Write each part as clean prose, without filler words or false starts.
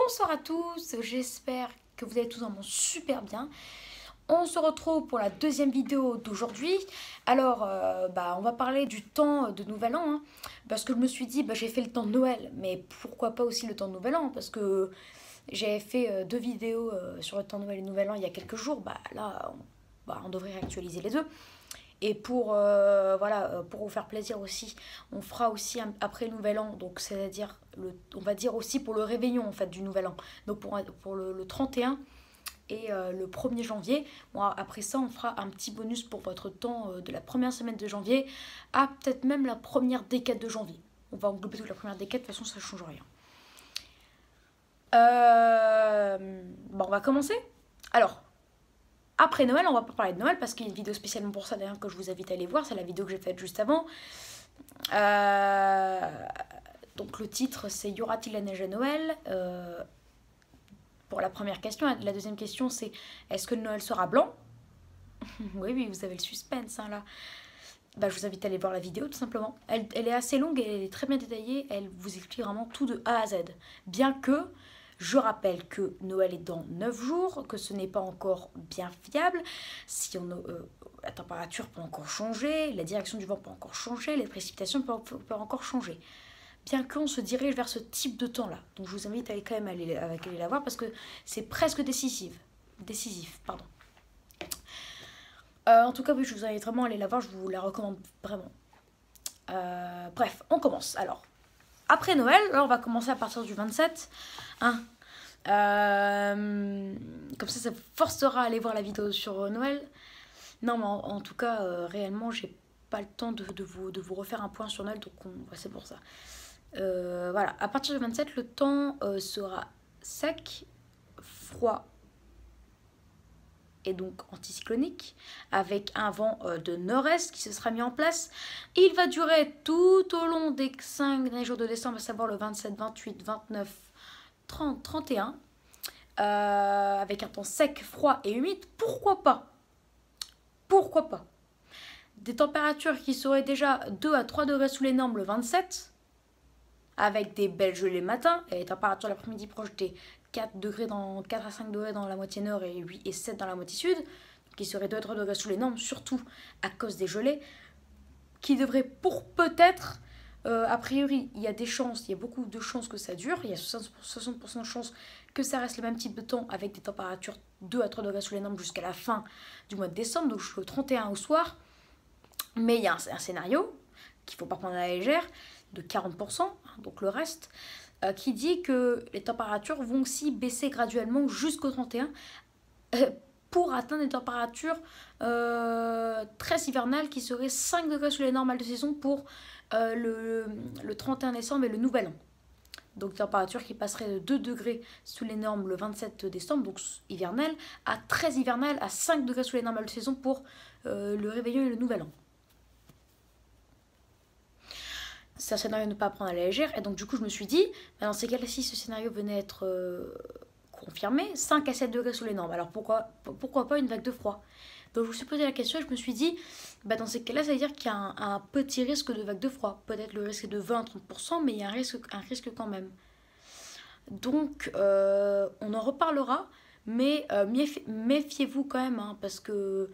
Bonsoir à tous, j'espère que vous allez tous vraiment super bien. On se retrouve pour la deuxième vidéo d'aujourd'hui. Alors, on va parler du temps de Nouvel An, hein, parce que je me suis dit, j'ai fait le temps de Noël, mais pourquoi pas aussi le temps de Nouvel An, parce que j'avais fait deux vidéos sur le temps de Noël et Nouvel An il y a quelques jours. Là, on devrait réactualiser les deux. Et pour vous faire plaisir aussi, on fera aussi après le Nouvel An, donc c'est-à-dire, on va dire aussi pour le réveillon en fait du Nouvel An. Donc pour le 31 et le 1er janvier. Bon, après ça, on fera un petit bonus pour votre temps de la première semaine de janvier à peut-être même la première décade de janvier. On va englober toute la première décade, de toute façon ça ne change rien. On va commencer. Alors, après Noël, on va pas parler de Noël parce qu'il y a une vidéo spécialement pour ça d'ailleurs que je vous invite à aller voir. C'est la vidéo que j'ai faite juste avant. Donc le titre c'est Y aura-t-il la neige à Noël pour la première question. La deuxième question c'est est-ce que Noël sera blanc? Oui, vous avez le suspense hein, là. Je vous invite à aller voir la vidéo tout simplement. Elle est assez longue et elle est très bien détaillée. Elle vous explique vraiment tout de A à Z. Bien que je rappelle que Noël est dans 9 jours, que ce n'est pas encore bien fiable. Si la température peut encore changer, la direction du vent peut encore changer, les précipitations peuvent encore changer. Bien qu'on se dirige vers ce type de temps-là. Donc je vous invite à aller quand même aller la voir parce que c'est presque décisif. En tout cas, oui, je vous invite vraiment à aller la voir, je vous la recommande vraiment. Bref, on commence. Alors, après Noël, là, on va commencer à partir du 27. Hein. Comme ça vous forcera à aller voir la vidéo sur Noël. Non, mais en tout cas, réellement, j'ai pas le temps de vous refaire un point sur Noël, donc c'est pour ça. Voilà, à partir du 27, le temps sera sec, froid et donc anticyclonique, avec un vent de nord-est qui se sera mis en place. Il va durer tout au long des 5 derniers jours de décembre, à savoir le 27, 28, 29, 30, 31, avec un temps sec, froid et humide. Pourquoi pas? Des températures qui seraient déjà 2 à 3 degrés sous les normes le 27, avec des belles gelées le matin, et les températures l'après-midi proches des 4 à 5 degrés dans la moitié nord et 8 et 7 dans la moitié sud, qui seraient 2 à 3 degrés sous les normes, surtout à cause des gelées, qui devraient peut-être, a priori, il y a beaucoup de chances que ça dure, il y a 60% de chances que ça reste le même type de temps avec des températures 2 à 3 degrés sous les normes jusqu'à la fin du mois de décembre, donc jusqu'au 31 au soir. Mais il y a un scénario qu'il ne faut pas prendre à la légère, de 40%, donc le reste, qui dit que les températures vont aussi baisser graduellement jusqu'au 31 pour atteindre des températures très hivernales qui seraient 5 degrés sous les normales de saison pour le 31 décembre et le Nouvel An. Donc température qui passerait de 2 degrés sous les normes le 27 décembre, donc hivernale, à 13 hivernale, à 5 degrés sous les normales de saison pour le réveillon et le Nouvel An. C'est un scénario à ne pas prendre à la légère. Et donc du coup je me suis dit, dans ces cas-là, si ce scénario venait être confirmé, 5 à 7 degrés sous les normes. Alors pourquoi pas une vague de froid? Donc je me suis posé la question et je me suis dit, dans ces cas-là, ça veut dire qu'il y a un petit risque de vague de froid. Peut-être le risque est de 20-30%, mais il y a un risque quand même. Donc on en reparlera, mais méfiez-vous quand même, hein, parce que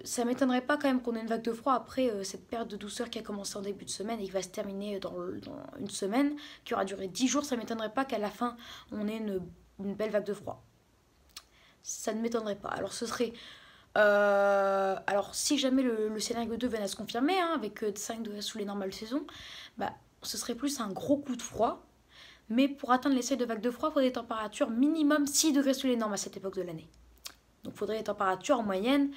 ça m'étonnerait pas quand même qu'on ait une vague de froid après cette période de douceur qui a commencé en début de semaine et qui va se terminer dans une semaine, qui aura duré 10 jours. Ça m'étonnerait pas qu'à la fin on ait une belle vague de froid. Ça ne m'étonnerait pas. Alors ce serait... alors si jamais le scénario 2 venait à se confirmer, hein, avec 5 degrés sous les normales de saison, ce serait plus un gros coup de froid. Mais pour atteindre les seuils de vague de froid, il faudrait des températures minimum 6 degrés sous les normes à cette époque de l'année. Donc il faudrait des températures en moyenne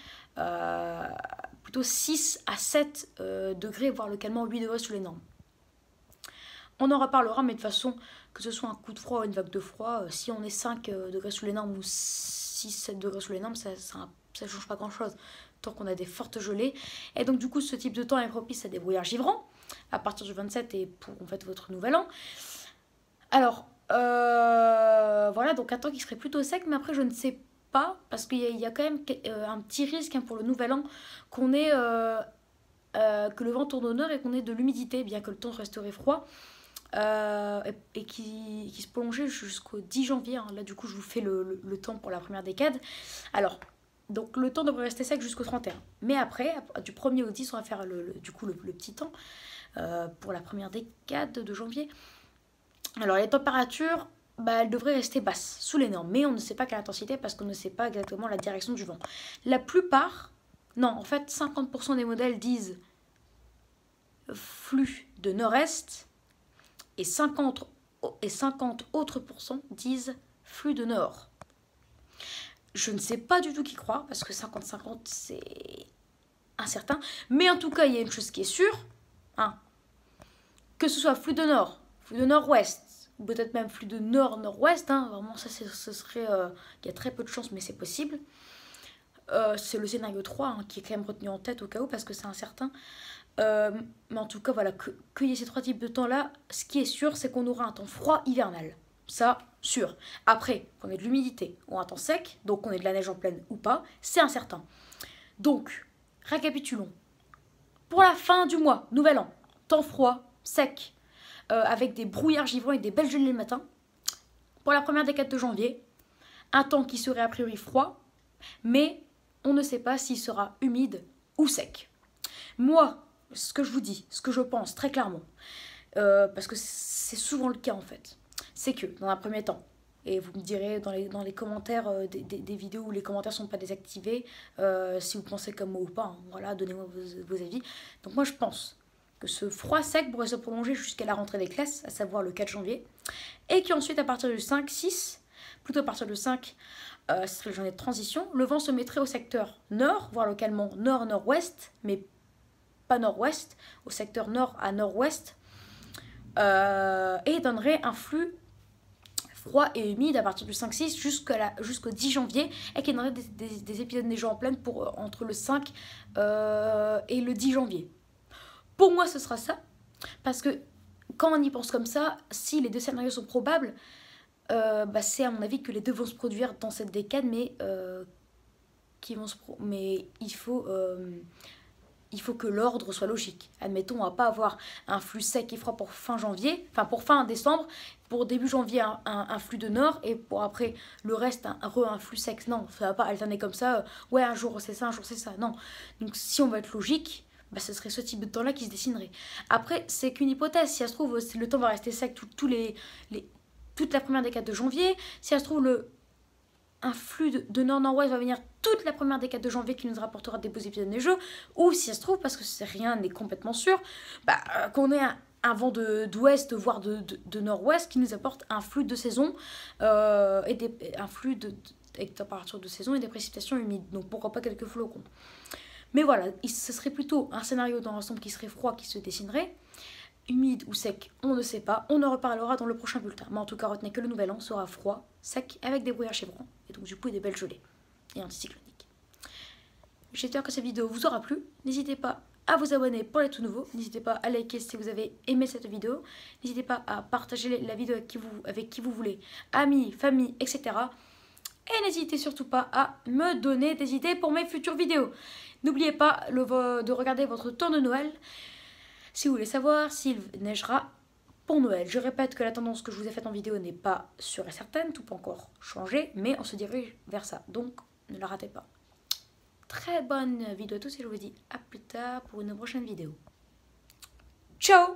plutôt 6 à 7 degrés, voire localement 8 degrés sous les normes. On en reparlera, mais de toute façon, que ce soit un coup de froid ou une vague de froid, si on est 5 degrés sous les normes ou 6-7 degrés sous les normes, ça ne change pas grand-chose, tant qu'on a des fortes gelées. Et donc du coup, ce type de temps est propice à des brouillards givrants, à partir du 27 et pour en fait votre nouvel an. Alors, voilà, donc un temps qui serait plutôt sec, mais après je ne sais pas, parce qu'il y a quand même un petit risque, hein, pour le nouvel an, qu'on ait que le vent tourne au nord et qu'on ait de l'humidité, bien que le temps resterait froid. et qui se prolongeait jusqu'au 10 janvier. Hein. Là, du coup, je vous fais le temps pour la première décade. Alors, donc le temps devrait rester sec jusqu'au 31. Mais après, du 1er au 10, on va faire du coup le petit temps pour la première décade de janvier. Alors, les températures, elles devraient rester basses, sous les normes. Mais on ne sait pas quelle intensité parce qu'on ne sait pas exactement la direction du vent. La plupart, non, en fait, 50% des modèles disent flux de nord-est et 50 autres pourcents disent flux de nord. Je ne sais pas du tout qui croire parce que 50-50 c'est incertain. Mais en tout cas, il y a une chose qui est sûre, hein, que ce soit flux de nord, flux de nord-ouest, ou peut-être même flux de nord-nord-ouest, hein, vraiment ça ce serait, il y a très peu de chances mais c'est possible. C'est le scénario 3 hein, qui est quand même retenu en tête au cas où parce que c'est incertain. Mais en tout cas, voilà, qu'il y ait ces 3 types de temps-là, ce qui est sûr, c'est qu'on aura un temps froid hivernal. Ça, sûr. Après, qu'on ait de l'humidité ou un temps sec, donc qu'on ait de la neige en pleine ou pas, c'est incertain. Donc, récapitulons. Pour la fin du mois, nouvel an, temps froid, sec, avec des brouillards givrants et des belles gelées le matin. Pour la première décade de janvier, un temps qui serait a priori froid, mais on ne sait pas s'il sera humide ou sec. Moi, ce que je vous dis, ce que je pense très clairement, parce que c'est souvent le cas en fait, c'est que dans un premier temps, et vous me direz dans les commentaires des vidéos où les commentaires ne sont pas désactivés, si vous pensez comme moi ou pas, hein, voilà, donnez-moi vos avis. Donc moi je pense que ce froid sec pourrait se prolonger jusqu'à la rentrée des classes, à savoir le 4 janvier, et qu'ensuite à partir du 5-6, plutôt à partir du 5, ce serait la journée de transition, le vent se mettrait au secteur nord, voire localement nord-nord-ouest, mais pas nord-ouest, au secteur nord à nord-ouest, et donnerait un flux froid et humide à partir du 5-6 jusqu'au 10 janvier, et qui donnerait des épisodes neigeants en pleine entre le 5 et le 10 janvier. Pour moi, ce sera ça, parce que quand on y pense comme ça, si les deux scénarios sont probables, c'est à mon avis que les deux vont se produire dans cette décade, mais il faut que l'ordre soit logique. Admettons, on va pas avoir un flux sec et froid pour fin janvier, enfin pour fin décembre, pour début janvier un flux de nord, et pour après le reste un flux sec. Non, ça va pas alterner comme ça, ouais un jour c'est ça, un jour c'est ça, non. Donc si on veut être logique, ce serait ce type de temps-là qui se dessinerait. Après, c'est qu'une hypothèse, si ça se trouve, le temps va rester sec toute la première décade de janvier, si ça se trouve, un flux de nord-nord-ouest va venir toute la première décade de janvier qui nous rapportera des beaux épisodes neigeux, ou si ça se trouve, parce que rien n'est complètement sûr, qu'on ait un vent d'ouest, voire de nord-ouest, qui nous apporte un flux de saison, un flux avec température de saison et des précipitations humides. Donc pourquoi pas quelques flocons. Mais voilà, ce serait plutôt un scénario dans l'ensemble qui serait froid, qui se dessinerait. Humide ou sec, on ne sait pas. On en reparlera dans le prochain bulletin. Mais en tout cas, retenez que le nouvel an sera froid, sec, avec des brouillards chevrons. Et donc du coup, des belles gelées. Et anticycloniques. J'espère que cette vidéo vous aura plu. N'hésitez pas à vous abonner pour les tout nouveaux. N'hésitez pas à liker si vous avez aimé cette vidéo. N'hésitez pas à partager la vidéo avec qui vous voulez. Amis, famille, etc. Et n'hésitez surtout pas à me donner des idées pour mes futures vidéos. N'oubliez pas de regarder votre temps de Noël. Si vous voulez savoir s'il neigera pour Noël. Je répète que la tendance que je vous ai faite en vidéo n'est pas sûre et certaine, tout peut encore changer, mais on se dirige vers ça, donc ne la ratez pas. Très bonne vidéo à tous et je vous dis à plus tard pour une prochaine vidéo. Ciao!